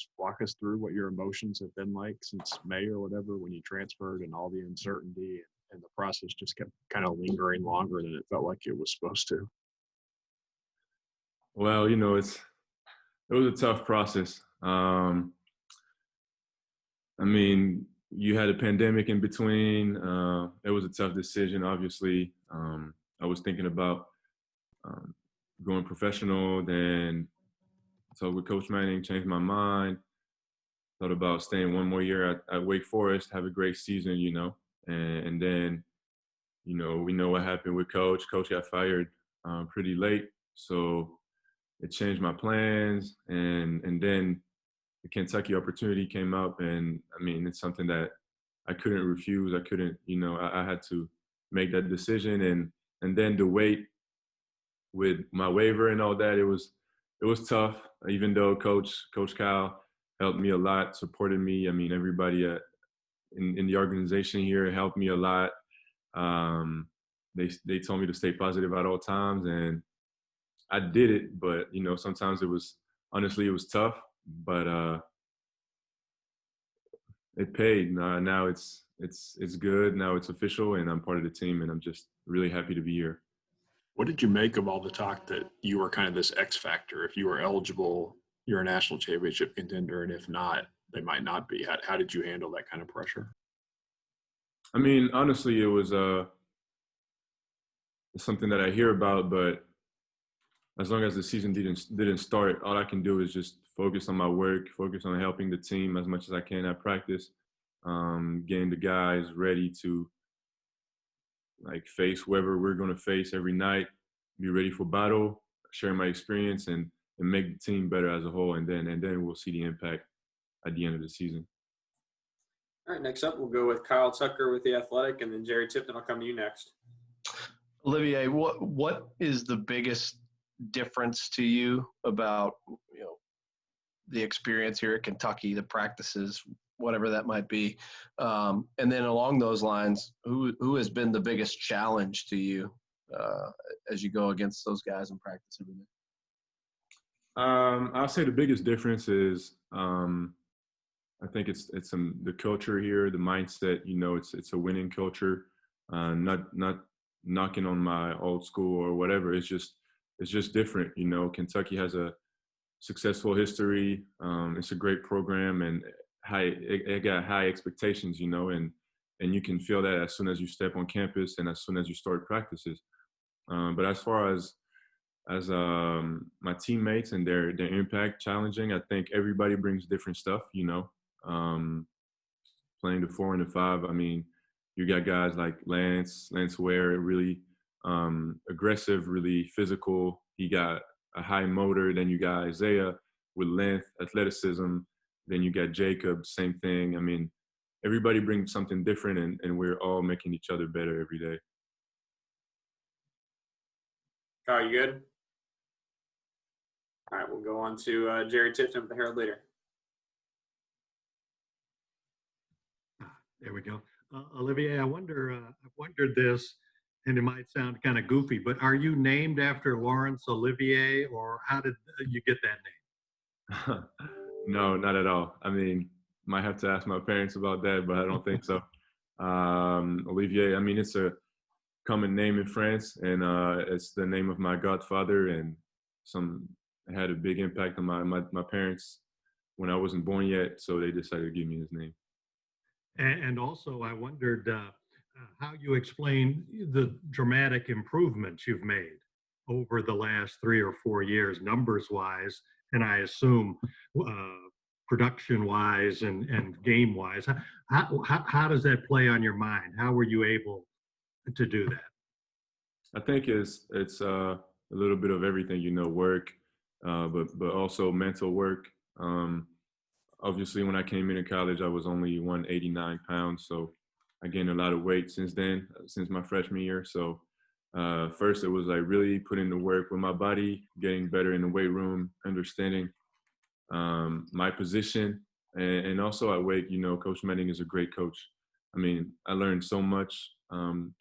just walk us through what your emotions have been like since May or whatever when you transferred and all the uncertainty and the process just kept kind of lingering longer than it felt like it was supposed to? Well, it was a tough process. I mean, you had a pandemic in between. It was a tough decision, obviously. I was thinking about going professional, then talked with Coach Manning, changed my mind, thought about staying one more year at Wake Forest, have a great season, and then, we know what happened with Coach. Coach got fired pretty late, so it changed my plans, and then the Kentucky opportunity came up, and I mean, it's something that I couldn't refuse. I couldn't, I had to make that decision, and then the wait with my waiver and all that, it was tough. Even though Coach Kyle helped me a lot, supported me. I mean, everybody in the organization here helped me a lot. They told me to stay positive at all times, and I did it. But sometimes it was tough, but it paid. Now it's good. Now it's official, and I'm part of the team, and I'm just really happy to be here. What did you make of all the talk that you were kind of this X factor? If you were eligible, you're a national championship contender, and if not, they might not be. How did you handle that kind of pressure? I mean, honestly, it was something that I hear about, but as long as the season didn't start, all I can do is just focus on my work, focus on helping the team as much as I can at practice, getting the guys ready to face whoever we're going to face every night, be ready for battle, share my experience, and make the team better as a whole, and then we'll see the impact at the end of the season. All right, next up we'll go with Kyle Tucker with The Athletic, and then Jerry Tipton will come to you next. Olivier, what is the biggest difference to you about the experience here at Kentucky, the practices, whatever that might be, and then along those lines, who has been the biggest challenge to you as you go against those guys in practice every day? I'll say the biggest difference is I think it's the culture here, the mindset. It's a winning culture, not knocking on my old school or whatever. It's just different. Kentucky has a successful history. It's a great program, and it got high expectations. And you can feel that as soon as you step on campus and as soon as you start practices. But as far as my teammates and their impact challenging, I think everybody brings different stuff. Playing the 4 and the 5. I mean, you got guys like Lance Ware, really aggressive, really physical. He got a high motor. Then you got Isaiah with length, athleticism. Then you got Jacob, same thing. I mean, everybody brings something different, and we're all making each other better every day. Kyle, you good? All right, we'll go on to Jerry Tipton with the Herald Leader. There we go. Olivier, I've wondered this, and it might sound kind of goofy, but are you named after Laurence Olivier, or how did you get that name? No, not at all. I mean, might have to ask my parents about that, but I don't think so. Olivier, I mean, it's a common name in France, and it's the name of my godfather, and it had a big impact on my parents when I wasn't born yet, so they decided to give me his name. And also, I wondered how you explain the dramatic improvements you've made over the last 3 or 4 years, numbers-wise, and I assume production-wise and game-wise. How does that play on your mind? How were you able to do that? I think it's a little bit of everything, work, but also mental work. Obviously, when I came into college, I was only 189 pounds, so I gained a lot of weight since my freshman year. So first, it was like really putting the work with my body, getting better in the weight room, understanding my position, and also at Wake, Coach Manning is a great coach. I mean, I learned so much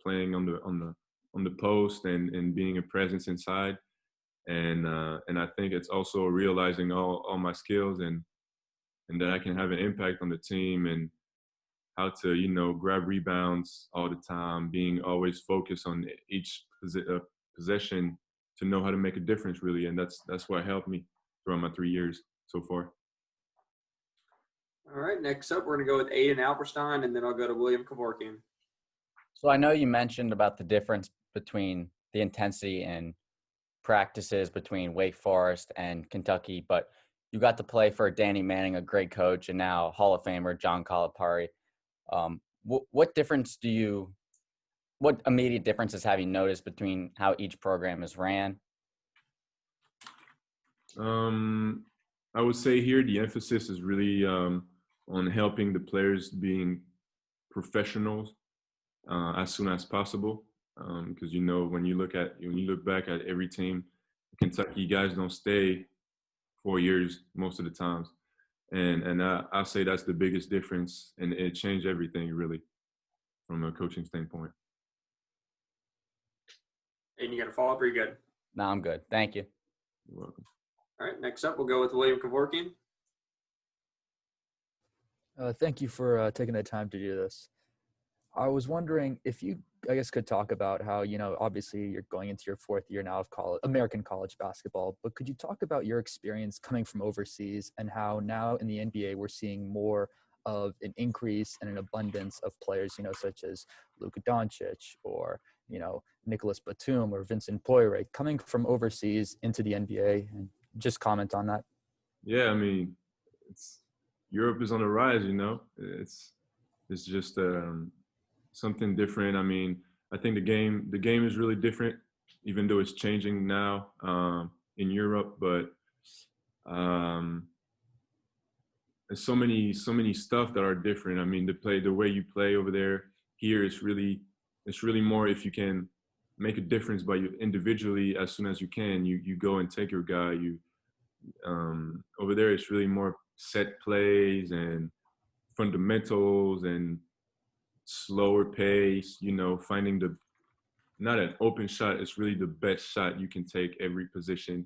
playing on the post and being a presence inside, and I think it's also realizing all my skills and and that I can have an impact on the team and how to, grab rebounds all the time, being always focused on each possession to know how to make a difference, really. And that's what helped me throughout my 3 years so far. All right, next up, we're going to go with Aiden Alperstein, and then I'll go to William Kevorkian. So I know you mentioned about the difference between the intensity and practices between Wake Forest and Kentucky, but you got to play for Danny Manning, a great coach, and now Hall of Famer John Calipari. What immediate differences have you noticed between how each program is ran? I would say here the emphasis is really on helping the players being professionals as soon as possible. Because when you look back at every team, Kentucky guys don't stay 4 years most of the times, and I say that's the biggest difference, and it changed everything really from a coaching standpoint. And you got a follow-up, or you good? No, I'm good. Thank you. You're welcome. All right, next up, we'll go with William Kevorkian. Thank you for taking the time to do this. I was wondering if you, I guess, could talk about how, obviously you're going into your 4th year now of American college basketball, but could you talk about your experience coming from overseas and how now in the NBA we're seeing more of an increase and an abundance of players, such as Luka Doncic or, Nicholas Batum or Vincent Poirier coming from overseas into the NBA, and just comment on that. Yeah, I mean, Europe is on the rise, It's just something different. I mean, I think the game is really different, even though it's changing now in Europe. But there's so many stuff that are different. I mean, the way you play over there, here it's really more if you can make a difference by you individually as soon as you can. You go and take your guy. Over there it's really more set plays and fundamentals and slower pace, finding not an open shot, it's really the best shot you can take every position.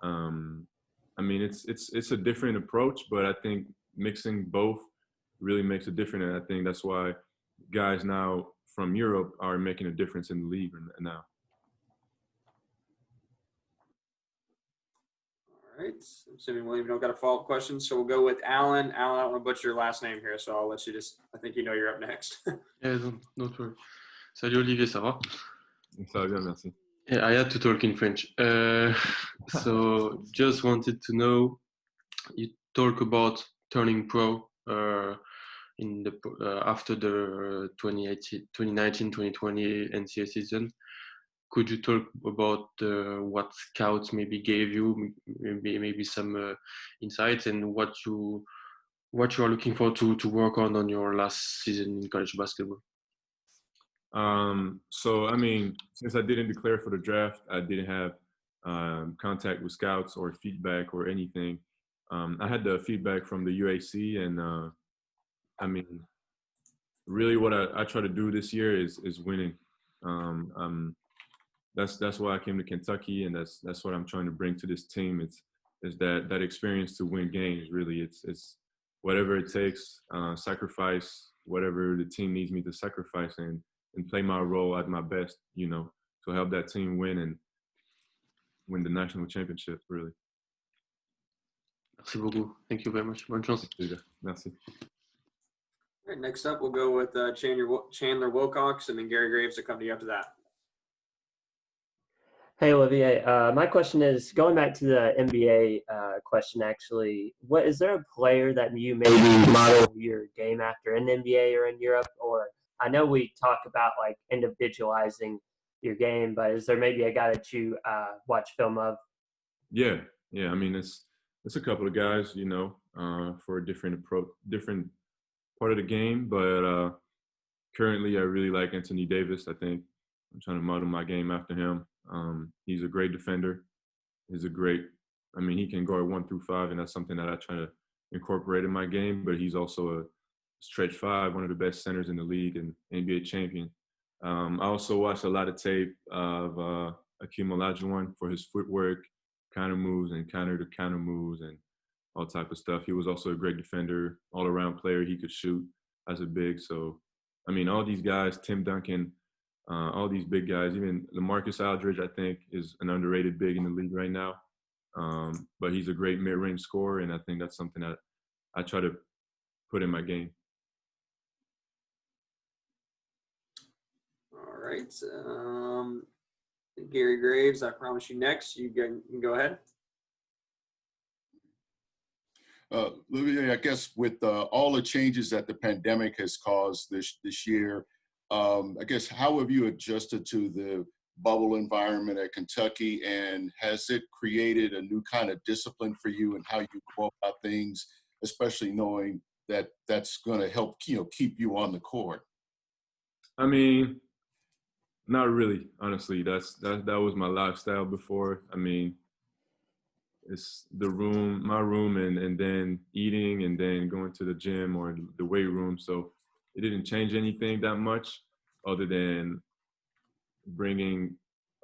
I mean, it's a different approach, but I think mixing both really makes a difference. And I think that's why guys now from Europe are making a difference in the league now. All right, I'm assuming William don't got a follow-up question, so we'll go with Alan. Alan, I don't want to butcher your last name here, so I'll let you I think you're up next. Yeah, don't worry. Salut Olivier, ça va? Ça va bien, merci. Yeah, I had to talk in French. So just wanted to know, you talk about turning pro after the 2019-2020 NCAA season. Could you talk about what scouts maybe gave you, maybe some insights, and what you are looking for to work on your last season in college basketball? So, I mean, since I didn't declare for the draft, I didn't have contact with scouts or feedback or anything. I had the feedback from the UAC, and I mean, really what I try to do this year is winning. That's why I came to Kentucky, and that's what I'm trying to bring to this team. Is that experience to win games. Really, it's whatever it takes, sacrifice whatever the team needs me to sacrifice, and play my role at my best, to help that team win and win the national championship. Really. Merci beaucoup. Thank you very much. Bonne chance. Merci. All right, next up, we'll go with Chandler Wilcox, and then Gary Graves to come to you after that. Hey, Olivier. My question is, going back to the NBA question, actually, is there a player that you maybe model your game after in the NBA or in Europe? Or I know we talk about like individualizing your game, but is there maybe a guy that you watch film of? Yeah. I mean, it's a couple of guys, for a different approach, different part of the game. But currently, I really like Anthony Davis. I think I'm trying to model my game after him. He's a great defender. He can guard 1 through 5, and that's something that I try to incorporate in my game. But he's also a stretch 5, one of the best centers in the league and NBA champion. I also watch a lot of tape of Akeem Olajuwon for his footwork, counter moves and counter moves, and all type of stuff. He was also a great defender, all-around player. He could shoot as a big. So, I mean, all these guys, Tim Duncan, all these big guys, even LaMarcus Aldridge, I think, is an underrated big in the league right now. But he's a great mid-range scorer, and I think that's something that I try to put in my game. All right. Gary Graves, I promise you next. You can go ahead. Olivier, I guess with all the changes that the pandemic has caused this year, I guess how have you adjusted to the bubble environment at Kentucky, and has it created a new kind of discipline for you and how you go about things, especially knowing that that's going to help keep you on the court? I mean, not really, honestly. That was my lifestyle before. I mean, it's my room, and then eating, and then going to the gym or the weight room. So it didn't change anything that much, other than bringing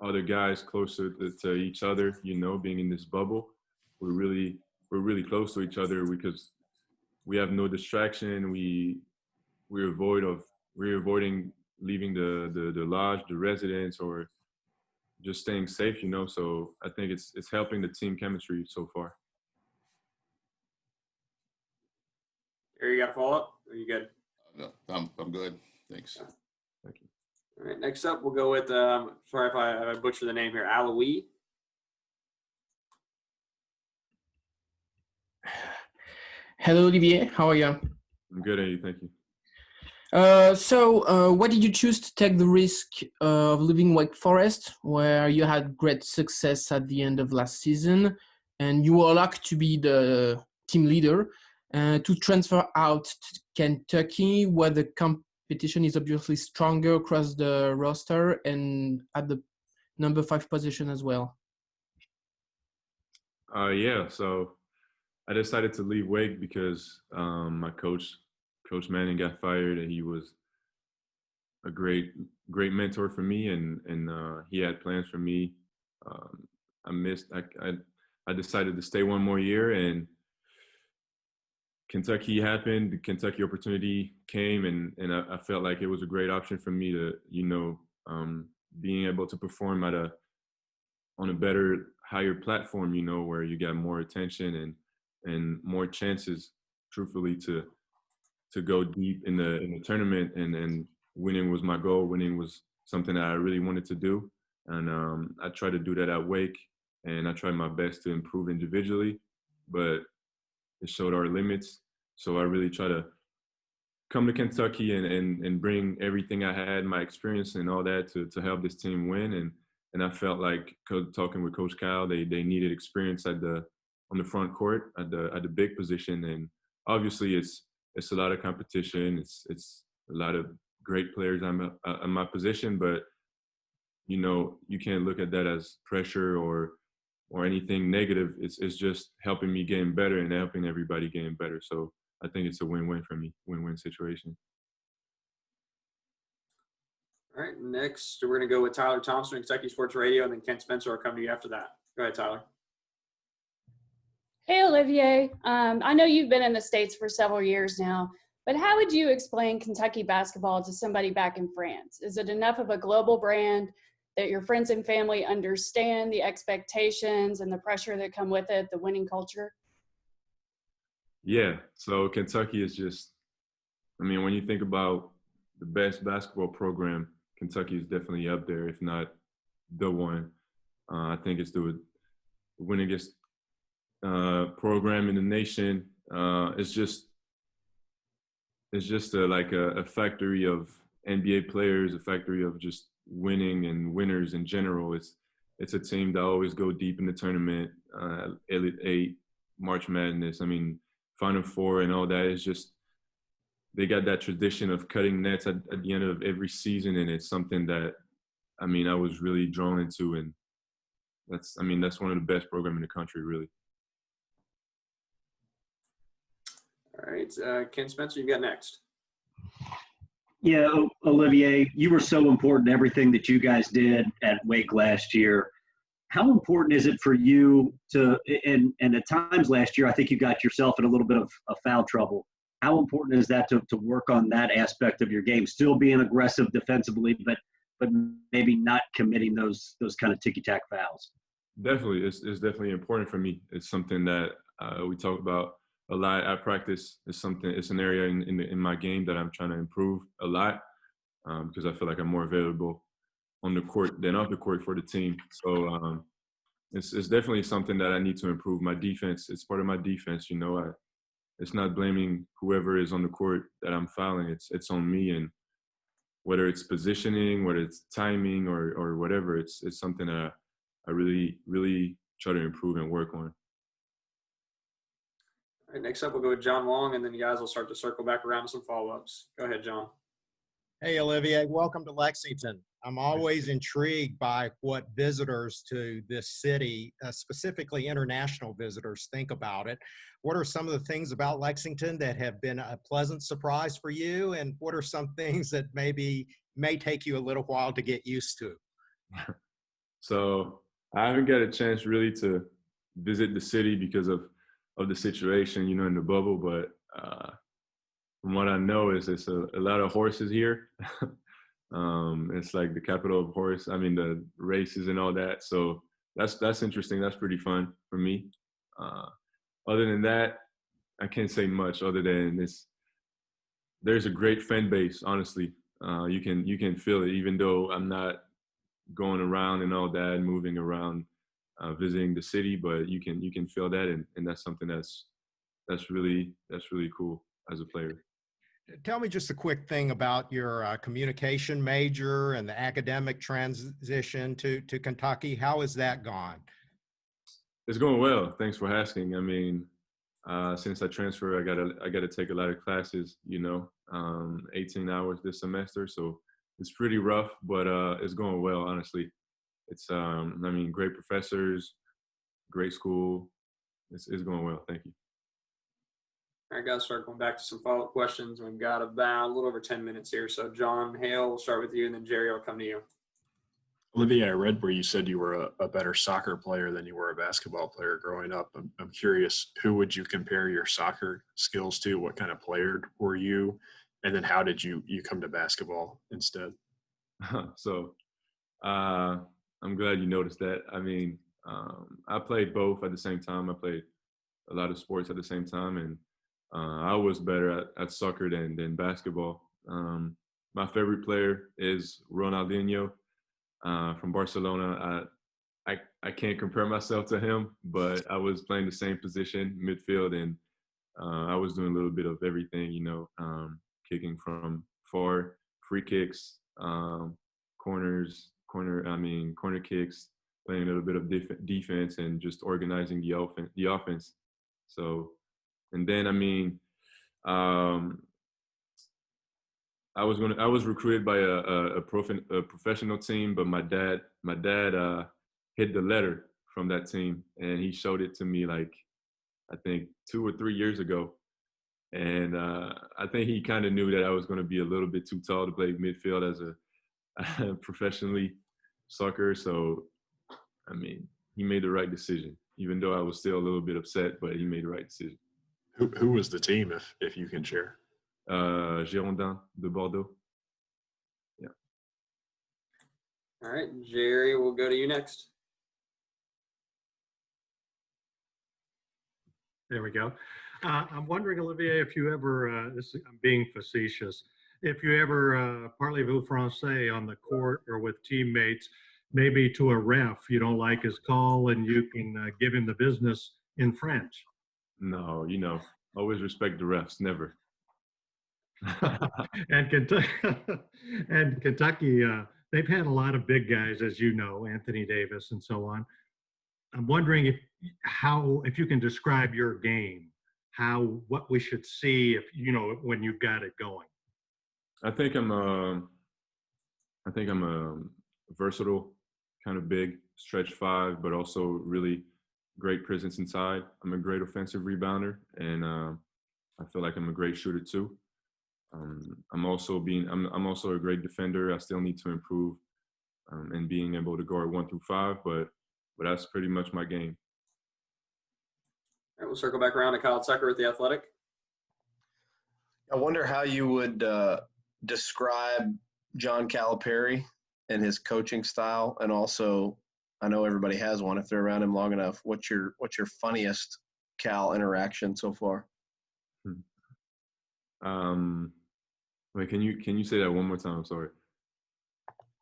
other guys closer to each other. Being in this bubble, we're really close to each other because we have no distraction. We're avoiding leaving the lodge, the residence, or just staying safe, So I think it's helping the team chemistry so far. Gary, you got a follow-up? Are you good? No, I'm good. Thanks. Thank you. All right. Next up, we'll go with, sorry if I butcher the name here, Alawi. Hello, Olivier. How are you? I'm good, Eddie. Thank you. So why did you choose to take the risk of leaving Wake Forest, where you had great success at the end of last season, and you were lucky to be the team leader, to transfer out to Kentucky, where the competition is obviously stronger across the roster and at the number 5 position as well? Yeah, so I decided to leave Wake because my Coach Manning got fired, and he was a great mentor for me, and he had plans for me. I decided to stay one more year, and Kentucky happened. The Kentucky opportunity came, and I felt like it was a great option for me to, being able to perform on a better, higher platform, where you got more attention and more chances, truthfully, to go deep in the tournament, and winning was my goal. Winning was something that I really wanted to do, and I tried to do that at Wake, and I tried my best to improve individually, but it showed our limits. So I really try to come to Kentucky and bring everything I had, my experience and all that, to help this team win. And I felt like talking with Coach Cal, they needed experience on the front court at the big position, and obviously it's a lot of competition. It's a lot of great players on my position, but you can't look at that as pressure or anything negative. It's just helping me getting better and helping everybody getting better. So I think it's a win-win for me, win-win situation. All right. Next, we're going to go with Tyler Thompson, Kentucky Sports Radio, and then Kent Spencer will come to you after that. Go ahead, Tyler. Hey, Olivier. I know you've been in the States for several years now, but how would you explain Kentucky basketball to somebody back in France? Is it enough of a global brand that your friends and family understand the expectations and the pressure that come with it, the winning culture? Yeah. So Kentucky is just, when you think about the best basketball program, Kentucky is definitely up there, if not the one. I think it's the winningest program in the nation. It's just a factory of NBA players, a factory of just winning and winners in general. It's a team that always go deep in the tournament, Elite Eight, March Madness. Final Four and all that. It's just they got that tradition of cutting nets at the end of every season, and it's something that I was really drawn into, and that's one of the best programs in the country, really. All right, Ken Spencer, you got next. Yeah, Olivier, you were so important to everything that you guys did at Wake last year. how important is it for you to, and at times last year, I think you got yourself in a little bit of foul trouble. How important is that to work on that aspect of your game, still being aggressive defensively, but maybe not committing those kind of ticky-tack fouls? Definitely, it's definitely important for me. It's something that we talk about a lot at practice. It's an area in my game that I'm trying to improve a lot, because I feel like I'm more available on the court than off the court for the team. So it's definitely something that I need to improve. My defense, it's part of my defense. It's not blaming whoever is on the court that I'm fouling. It's on me, and whether it's positioning, whether it's timing, or whatever, it's something that I really, really try to improve and work on. All right, next up, we'll go with John Long, and then you guys will start to circle back around to some follow-ups. Go ahead, John. Hey, Olivier, welcome to Lexington. I'm always intrigued by what visitors to this city, specifically international visitors, think about it. What are some of the things about Lexington that have been a pleasant surprise for you? And what are some things that may take you a little while to get used to? So I haven't got a chance really to visit the city because of the situation, in the bubble. But from what I know, is it's a lot of horses here. It's like the capital of horse. I mean, the races and all that. So that's interesting. That's pretty fun for me. Other than that, I can't say much other than this. There's a great fan base, honestly. You can feel it, even though I'm not going around and all that, moving around, visiting the city, but you can feel that, and that's something that's really cool as a player. Tell me just a quick thing about your communication major and the academic transition to Kentucky. How has that gone? It's going well. Thanks for asking. I mean, since I transferred, I gotta take a lot of classes. 18 hours this semester, so it's pretty rough, but it's going well. Honestly, it's great professors, great school. It's going well. Thank you. All right, guys, start going back to some follow-up questions. We've got about a little over 10 minutes here. So, John Hale, we'll start with you, and then Jerry, I'll come to you. Olivier, I read where you said you were a better soccer player than you were a basketball player growing up. I'm curious, who would you compare your soccer skills to? What kind of player were you? And then how did you come to basketball instead? So I'm glad you noticed that. I mean, I played both at the same time. I played a lot of sports at the same time, and I was better at soccer than basketball. My favorite player is Ronaldinho from Barcelona. I can't compare myself to him, but I was playing the same position, midfield, and I was doing a little bit of everything, kicking from far, free kicks, corner kicks, playing a little bit of defense, and just organizing the offense. So, and then I was recruited by a professional team, but my dad hid the letter from that team, and he showed it to me like I think 2 or 3 years ago, and I think he kind of knew that I was going to be a little bit too tall to play midfield as a professionally soccer. So, I mean, he made the right decision, even though I was still a little bit upset, but he made the right decision. Who was the team, if you can share? Girondins de Bordeaux. Yeah. All right, Jerry, we'll go to you next. There we go. I'm wondering, Olivier, if you ever, I'm being facetious, if you ever parlez-vous français on the court or with teammates, maybe to a ref, you don't like his call and you can give him the business in French. No, always respect the refs, never. And Kentucky, they've had a lot of big guys, as you know, Anthony Davis and so on. I'm wondering if you can describe your game, what we should see when you've got it going. I think I'm a versatile, kind of big, stretch 5, but also really great presence inside. I'm a great offensive rebounder, and I feel like I'm a great shooter too. I'm also a great defender. I still need to improve in being able to guard 1 through 5, but but that's pretty much my game. All right, we'll circle back around to Kyle Tucker with the Athletic. I wonder how you would describe John Calipari and his coaching style, and also, I know everybody has one if they're around him long enough. What's your funniest Cal interaction so far? Wait, can you say that one more time? I'm sorry.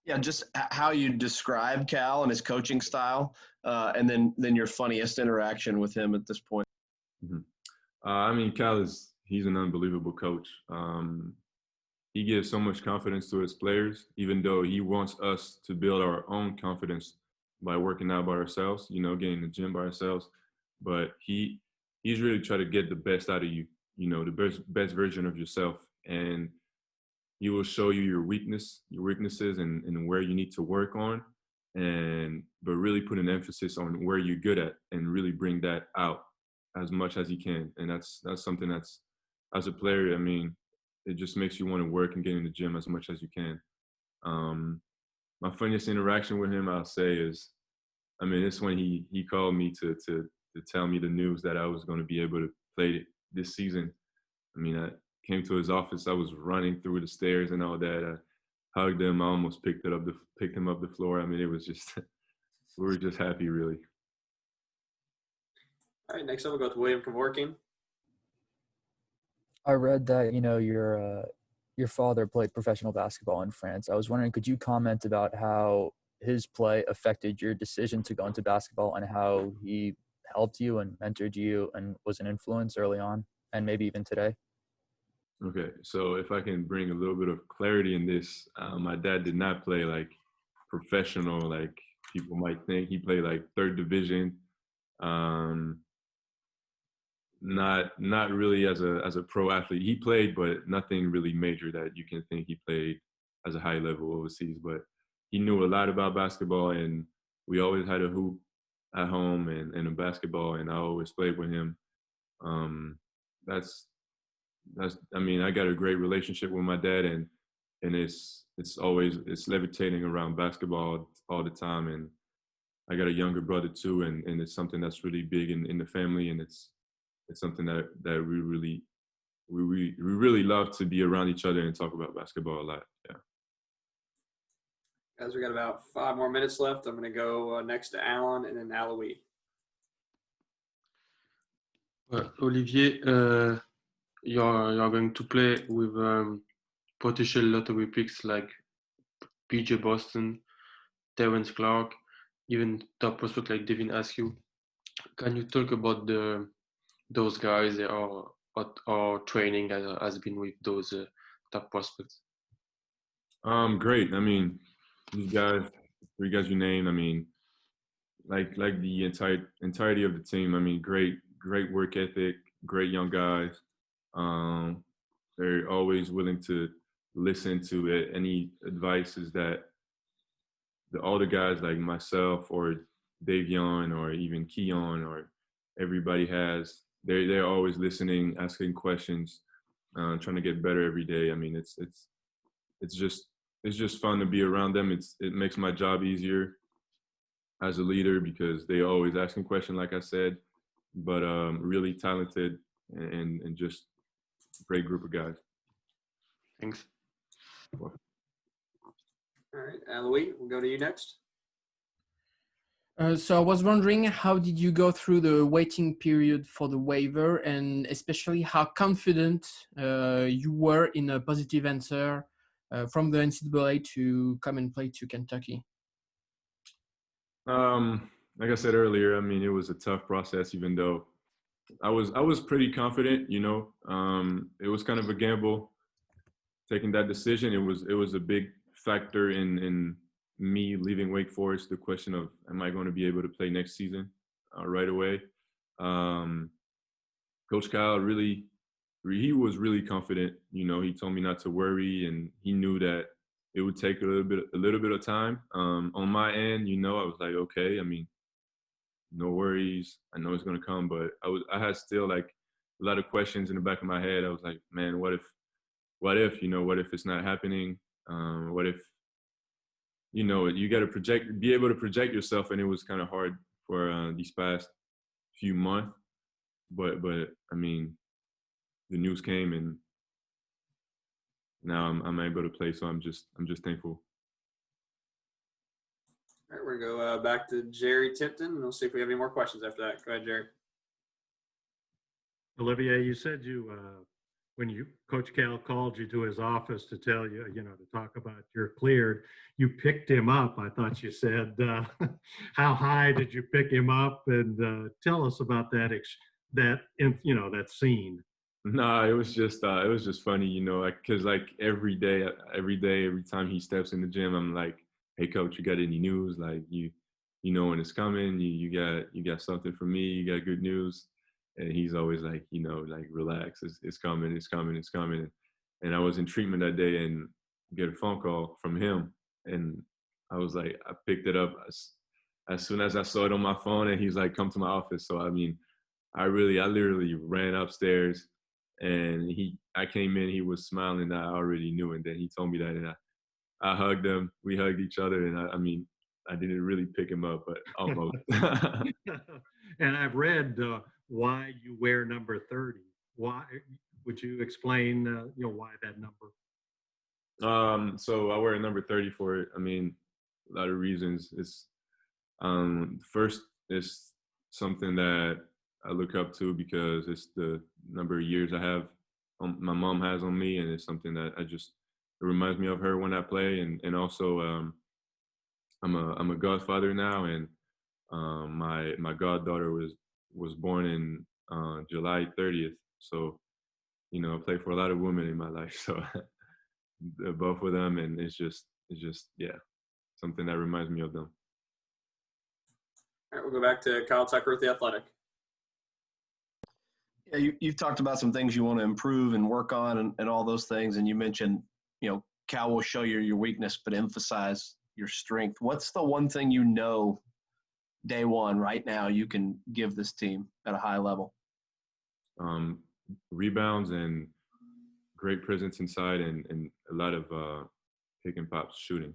Yeah, just how you describe Cal and his coaching style, and then your funniest interaction with him at this point. I mean, Cal he's an unbelievable coach. He gives so much confidence to his players, even though he wants us to build our own confidence by working out by ourselves, getting in the gym by ourselves. But he's really trying to get the best out of you, the best version of yourself. And he will show you your weaknesses and where you need to work on, but really put an emphasis on where you're good at and really bring that out as much as he can. And that's something that's, as a player, I mean, it just makes you want to work and get in the gym as much as you can. My funniest interaction with him, I'll say, is, I mean, it's when he called me to tell me the news that I was going to be able to play this season. I mean, I came to his office. I was running through the stairs and all that. I hugged him. I almost picked him up the floor. I mean, it was just, we were just happy, really. All right, next up we'll go with William Kevorkian. I read that your father played professional basketball in France. I was wondering, could you comment about how his play affected your decision to go into basketball and how he helped you and mentored you and was an influence early on and maybe even today? Okay, so if I can bring a little bit of clarity in this, my dad did not play like professional, like people might think. He played like third division. Not really as a pro athlete. He played, but nothing really major that you can think he played as a high level overseas. But he knew a lot about basketball, and we always had a hoop at home and a basketball, and I always played with him. That's I mean, I got a great relationship with my dad, and it's levitating around basketball all the time. And I got a younger brother too, and it's something that's really big in the family, and it's something that we really love to be around each other and talk about basketball a lot. Yeah. Guys, we got about 5 more minutes left. I'm going to go next to Alan and then Alois. Olivier, you're going to play with potential lottery picks like PJ Boston, Terrence Clark, even top prospect like Devin Askew. Can you talk about those guys or training has been with those top prospects? Great. I mean, these guys, 3 guys you named, I mean, like the entirety of the team. I mean, great work ethic, great young guys. They're always willing to listen to any advices that the older guys like myself or Davion or even Keon or everybody has. They're always listening, asking questions, trying to get better every day. I mean, it's just fun to be around them. It makes my job easier as a leader because they always asking questions, like I said, but really talented and just great group of guys. Thanks. All right, Alois, we'll go to you next. So I was wondering, how did you go through the waiting period for the waiver, and especially how confident you were in a positive answer from the NCAA to come and play to Kentucky? Like I said earlier, I mean, it was a tough process, even though I was pretty confident, it was kind of a gamble taking that decision. It was a big factor in me leaving Wake Forest, the question of, am I going to be able to play next season right away? Coach Kyle he was really confident. He told me not to worry, and he knew that it would take a little bit of time. On my end, I was like, okay, I mean, no worries. I know it's going to come, but I had still like a lot of questions in the back of my head. I was like, man, what if, what if it's not happening? What if, you got to be able to project yourself. And it was kind of hard for these past few months. But I mean, the news came and now I'm able to play. So I'm just thankful. All right, we're gonna go back to Jerry Tipton, and we'll see if we have any more questions after that. Go ahead, Jerry. Olivier, you said when Coach Cal called you to his office to tell you, to talk about you're cleared, you picked him up. I thought you said, how high did you pick him up? And tell us about that scene. No, it was just funny, because like every time he steps in the gym, I'm like, hey coach, you got any news? Like you know when it's coming, you got something for me, you got good news. And he's always like, like relax, it's coming. And I was in treatment that day and get a phone call from him. And I was like, I picked it up as soon as I saw it on my phone, and he's like, come to my office. So I mean, I literally ran upstairs, and I came in, he was smiling, I already knew. And then he told me that, and I hugged him, we hugged each other. And I mean, I didn't really pick him up, but almost. And I've read why you wear number 30. Why would you explain, why that number? So I wear number 30 for it. I mean, a lot of reasons. It's first, it's something that I look up to because it's the number of years I have, my mom has on me, and it's something that it reminds me of her when I play, and also I'm a godfather now, and my goddaughter was born in July 30th. So I play for a lot of women in my life, so both of them, and it's just yeah, something that reminds me of them. All right, we'll go back to Kyle Tucker with The Athletic. Yeah, you've talked about some things you want to improve and work on and all those things, and you mentioned Cal will show you your weakness but emphasize your strength. What's the one thing day one right now you can give this team at a high level? Rebounds and great presence inside, and a lot of pick and pops shooting.